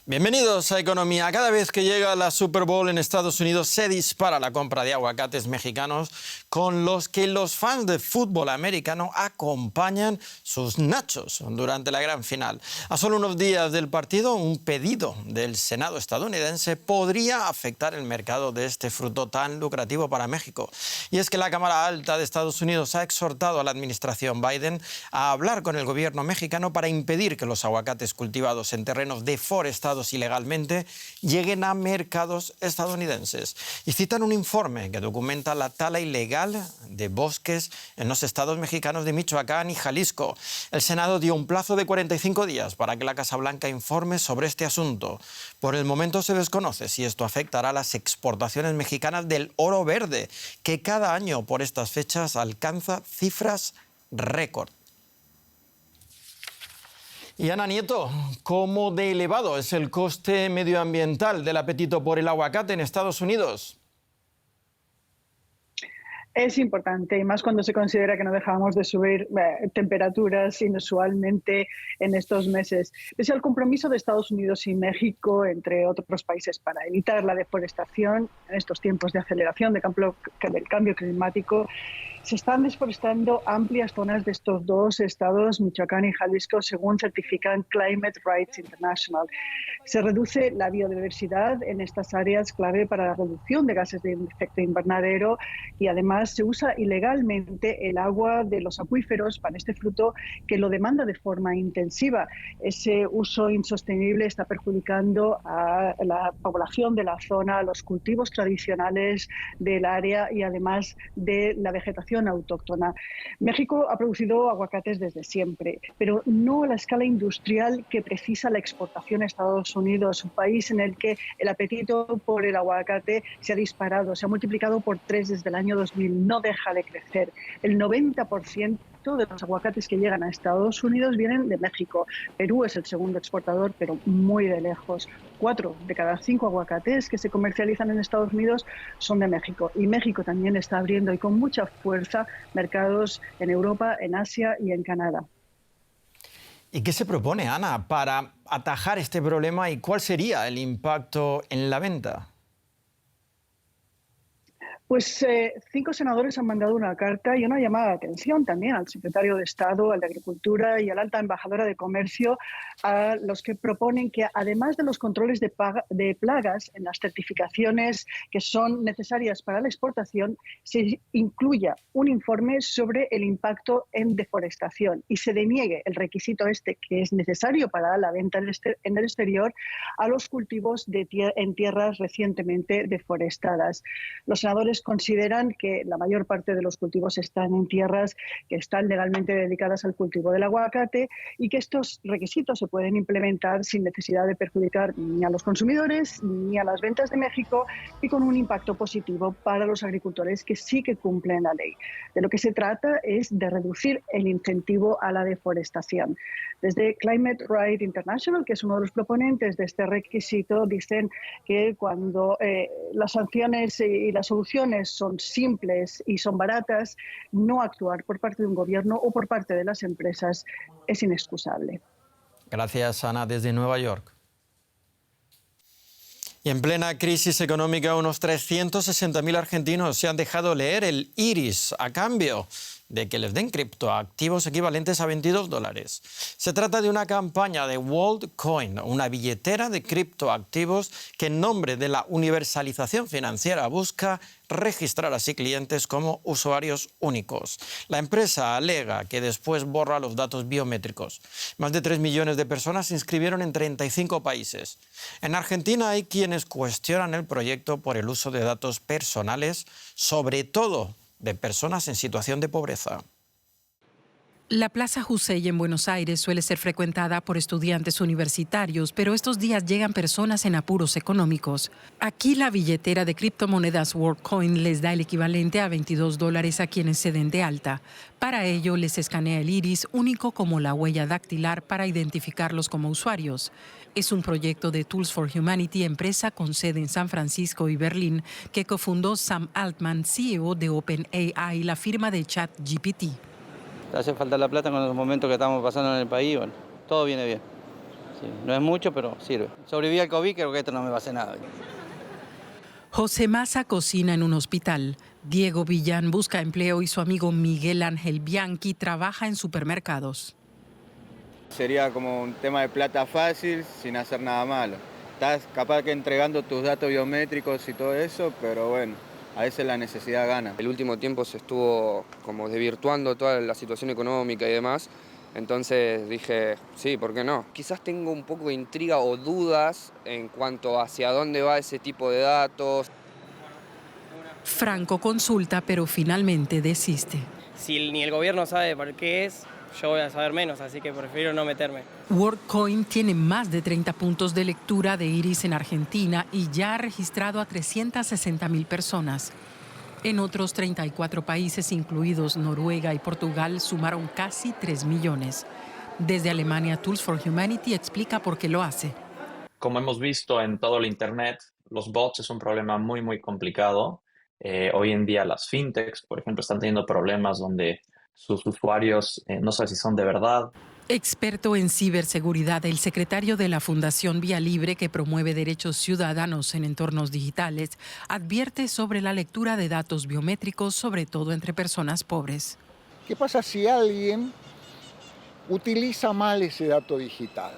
Bienvenidos a Economía. Cada vez que llega la Super Bowl en Estados Unidos se dispara la compra de aguacates mexicanos con los que los fans de fútbol americano acompañan sus nachos durante la gran final. A solo unos días del partido, un pedido del Senado estadounidense podría afectar el mercado de este fruto tan lucrativo para México. Y es que la Cámara Alta de Estados Unidos ha exhortado a la administración Biden a hablar con el gobierno mexicano para impedir que los aguacates cultivados en terrenos deforestados ilegalmente lleguen a mercados estadounidenses. Y citan un informe que documenta la tala ilegal de bosques en los estados mexicanos de Michoacán y Jalisco. El Senado dio un plazo de 45 días para que la Casa Blanca informe sobre este asunto. Por el momento se desconoce si esto afectará a las exportaciones mexicanas del oro verde, que cada año por estas fechas alcanza cifras récord. Y Ana Nieto, ¿cómo de elevado es el coste medioambiental del apetito por el aguacate en Estados Unidos? Es importante, y más cuando se considera que no dejamos de subir temperaturas inusualmente en estos meses. Pese al compromiso de Estados Unidos y México, entre otros países, para evitar la deforestación en estos tiempos de aceleración del cambio climático, se están desforestando amplias zonas de estos dos estados, Michoacán y Jalisco, según certifican Climate Rights International. Se reduce la biodiversidad en estas áreas clave para la reducción de gases de efecto invernadero y además se usa ilegalmente el agua de los acuíferos para este fruto que lo demanda de forma intensiva. Ese uso insostenible está perjudicando a la población de la zona, a los cultivos tradicionales del área y además de la vegetación autóctona. México ha producido aguacates desde siempre, pero no a la escala industrial que precisa la exportación a Estados Unidos, un país en el que el apetito por el aguacate se ha disparado, se ha multiplicado por 3 desde el año 2000, no deja de crecer. El 90% de los aguacates que llegan a Estados Unidos vienen de México. Perú es el segundo exportador, pero muy de lejos. 4 de cada 5 aguacates que se comercializan en Estados Unidos son de México. Y México también está abriendo y con mucha fuerza mercados en Europa, en Asia y en Canadá. ¿Y qué se propone, Ana, para atajar este problema y cuál sería el impacto en la venta? Pues 5 senadores han mandado una carta y una llamada de atención también al secretario de Estado, al de Agricultura y a la alta embajadora de Comercio, a los que proponen que además de los controles de plagas en las certificaciones que son necesarias para la exportación, se incluya un informe sobre el impacto en deforestación y se deniegue el requisito este que es necesario para la venta en el exterior a los cultivos en tierras recientemente deforestadas. Los senadores consideran que la mayor parte de los cultivos están en tierras que están legalmente dedicadas al cultivo del aguacate y que estos requisitos se pueden implementar sin necesidad de perjudicar ni a los consumidores ni a las ventas de México y con un impacto positivo para los agricultores que sí que cumplen la ley. De lo que se trata es de reducir el incentivo a la deforestación. Desde Climate Rights International, que es uno de los proponentes de este requisito, dicen que cuando las sanciones y las soluciones son simples y son baratas, no actuar por parte de un gobierno o por parte de las empresas es inexcusable. Gracias, Ana, desde Nueva York. Y en plena crisis económica, unos 360.000 argentinos se han dejado leer el iris a cambio de que les den criptoactivos equivalentes a $22. Se trata de una campaña de WorldCoin, una billetera de criptoactivos que en nombre de la universalización financiera busca registrar así clientes como usuarios únicos. La empresa alega que después borra los datos biométricos. Más de 3 millones de personas se inscribieron en 35 países. En Argentina hay quienes cuestionan el proyecto por el uso de datos personales, sobre todo de personas en situación de pobreza. La Plaza Jusey en Buenos Aires suele ser frecuentada por estudiantes universitarios, pero estos días llegan personas en apuros económicos. Aquí la billetera de criptomonedas WorldCoin les da el equivalente a $22 a quienes se den de alta. Para ello les escanea el iris, único como la huella dactilar para identificarlos como usuarios. Es un proyecto de Tools for Humanity, empresa con sede en San Francisco y Berlín, que cofundó Sam Altman, CEO de OpenAI, la firma de ChatGPT. Hace falta la plata con los momentos que estamos pasando en el país, bueno, todo viene bien. Sí, no es mucho, pero sirve. Sobreviví al COVID, creo que esto no me va a hacer nada. José Maza cocina en un hospital. Diego Villán busca empleo y su amigo Miguel Ángel Bianchi trabaja en supermercados. Sería como un tema de plata fácil sin hacer nada malo. Estás capaz que entregando tus datos biométricos y todo eso, pero bueno, a veces la necesidad gana. El último tiempo se estuvo como desvirtuando toda la situación económica y demás, entonces dije, sí, ¿por qué no? Quizás tengo un poco de intriga o dudas en cuanto a hacia dónde va ese tipo de datos. Franco consulta, pero finalmente desiste. Si ni el gobierno sabe por qué es, yo voy a saber menos, así que prefiero no meterme. WorkCoin tiene más de 30 puntos de lectura de iris en Argentina y ya ha registrado a 360.000 personas. En otros 34 países, incluidos Noruega y Portugal, sumaron casi 3 millones. Desde Alemania, Tools for Humanity explica por qué lo hace. Como hemos visto en todo el Internet, los bots es un problema muy complicado. Hoy en día las fintechs, por ejemplo, están teniendo problemas donde sus usuarios no saben si son de verdad. Experto en ciberseguridad, el secretario de la Fundación Vía Libre, que promueve derechos ciudadanos en entornos digitales, advierte sobre la lectura de datos biométricos, sobre todo entre personas pobres. ¿Qué pasa si alguien utiliza mal ese dato digital?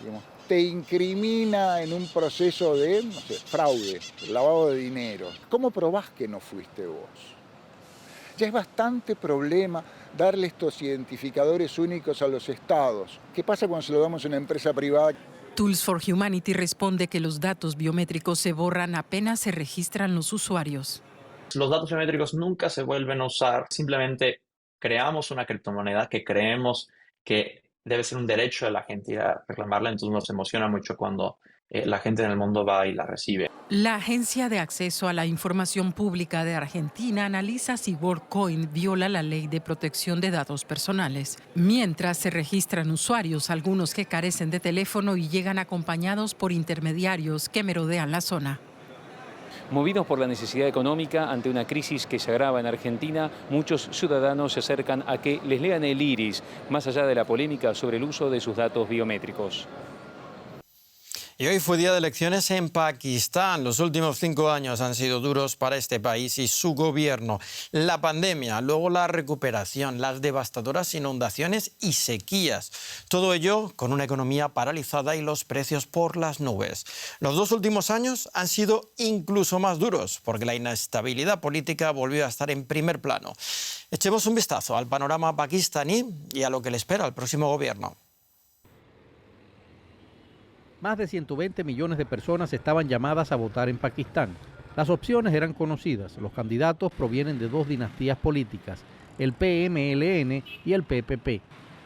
Digamos, te incrimina en un proceso de, no sé, fraude, lavado de dinero. ¿Cómo probás que no fuiste vos? Ya es bastante problema darle estos identificadores únicos a los estados. ¿Qué pasa cuando se lo damos a una empresa privada? Tools for Humanity responde que los datos biométricos se borran apenas se registran los usuarios. Los datos biométricos nunca se vuelven a usar. Simplemente creamos una criptomoneda que creemos que debe ser un derecho de la gente ir a reclamarla. Entonces nos emociona mucho cuando la gente en el mundo va y la recibe. La Agencia de Acceso a la Información Pública de Argentina analiza si WorkCoin viola la ley de protección de datos personales. Mientras se registran usuarios, algunos que carecen de teléfono y llegan acompañados por intermediarios que merodean la zona. Movidos por la necesidad económica ante una crisis que se agrava en Argentina, muchos ciudadanos se acercan a que les lean el iris, más allá de la polémica sobre el uso de sus datos biométricos. Y hoy fue día de elecciones en Pakistán. Los últimos 5 años han sido duros para este país y su gobierno. La pandemia, luego la recuperación, las devastadoras inundaciones y sequías. Todo ello con una economía paralizada y los precios por las nubes. Los 2 últimos años han sido incluso más duros porque la inestabilidad política volvió a estar en primer plano. Echemos un vistazo al panorama pakistaní y a lo que le espera al próximo gobierno. Más de 120 millones de personas estaban llamadas a votar en Pakistán. Las opciones eran conocidas. Los candidatos provienen de 2 dinastías políticas, el PMLN y el PPP.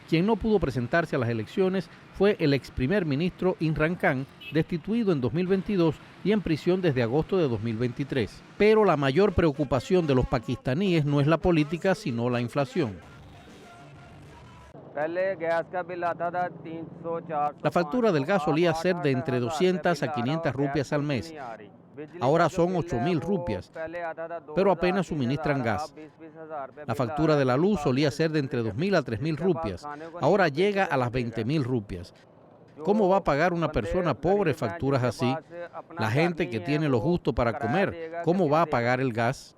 Quien no pudo presentarse a las elecciones fue el ex primer ministro Imran Khan, destituido en 2022 y en prisión desde agosto de 2023. Pero la mayor preocupación de los pakistaníes no es la política, sino la inflación. La factura del gas solía ser de entre 200 a 500 rupias al mes. Ahora son 8.000 rupias, pero apenas suministran gas. La factura de la luz solía ser de entre 2.000 a 3.000 rupias. Ahora llega a las 20.000 rupias. ¿Cómo va a pagar una persona pobre facturas así? La gente que tiene lo justo para comer, ¿cómo va a pagar el gas?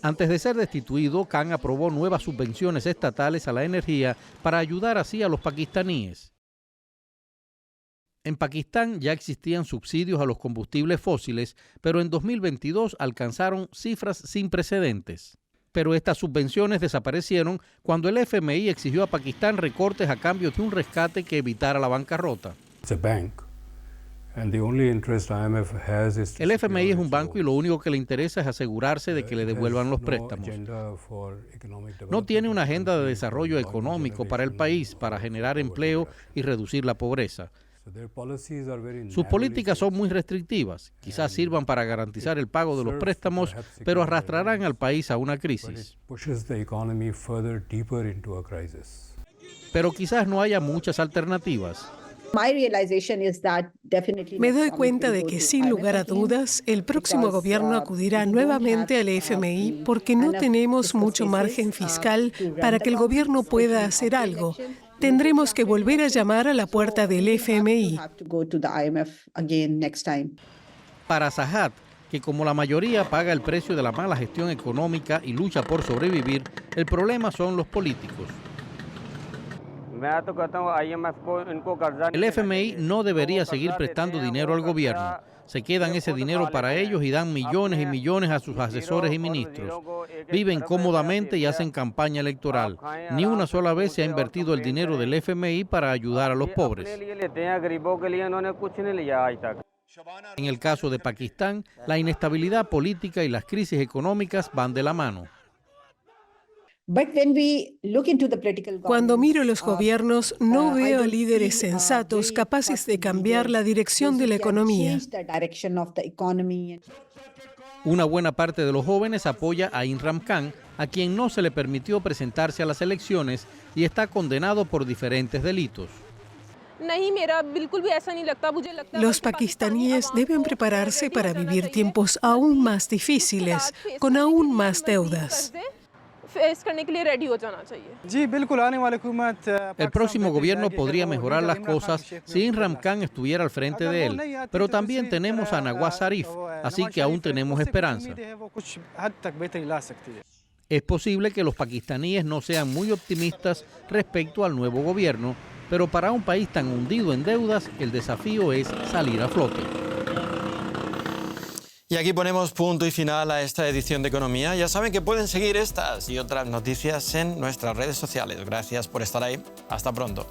Antes de ser destituido, Khan aprobó nuevas subvenciones estatales a la energía para ayudar así a los pakistaníes. En Pakistán ya existían subsidios a los combustibles fósiles, pero en 2022 alcanzaron cifras sin precedentes. Pero estas subvenciones desaparecieron cuando el FMI exigió a Pakistán recortes a cambio de un rescate que evitara la bancarrota. El FMI es un banco y lo único que le interesa es asegurarse de que le devuelvan los préstamos. No tiene una agenda de desarrollo económico para el país, para generar empleo y reducir la pobreza. Sus políticas son muy restrictivas, quizás sirvan para garantizar el pago de los préstamos, pero arrastrarán al país a una crisis. Pero quizás no haya muchas alternativas. Me doy cuenta de que, sin lugar a dudas, el próximo gobierno acudirá nuevamente al FMI porque no tenemos mucho margen fiscal para que el gobierno pueda hacer algo. Tendremos que volver a llamar a la puerta del FMI. Para Sahat, que como la mayoría paga el precio de la mala gestión económica y lucha por sobrevivir, el problema son los políticos. El FMI no debería seguir prestando dinero al gobierno. Se quedan ese dinero para ellos y dan millones y millones a sus asesores y ministros. Viven cómodamente y hacen campaña electoral. Ni una sola vez se ha invertido el dinero del FMI para ayudar a los pobres. En el caso de Pakistán, la inestabilidad política y las crisis económicas van de la mano. Cuando miro los gobiernos, no veo a líderes sensatos capaces de cambiar la dirección de la economía. Una buena parte de los jóvenes apoya a Imran Khan, a quien no se le permitió presentarse a las elecciones y está condenado por diferentes delitos. Los pakistaníes deben prepararse para vivir tiempos aún más difíciles, con aún más deudas. El próximo gobierno podría mejorar las cosas si Imran Khan estuviera al frente de él, pero también tenemos a Nawaz Sharif, así que aún tenemos esperanza. Es posible que los pakistaníes no sean muy optimistas respecto al nuevo gobierno, pero para un país tan hundido en deudas, el desafío es salir a flote. Y aquí ponemos punto y final a esta edición de Economía. Ya saben que pueden seguir estas y otras noticias en nuestras redes sociales. Gracias por estar ahí. Hasta pronto.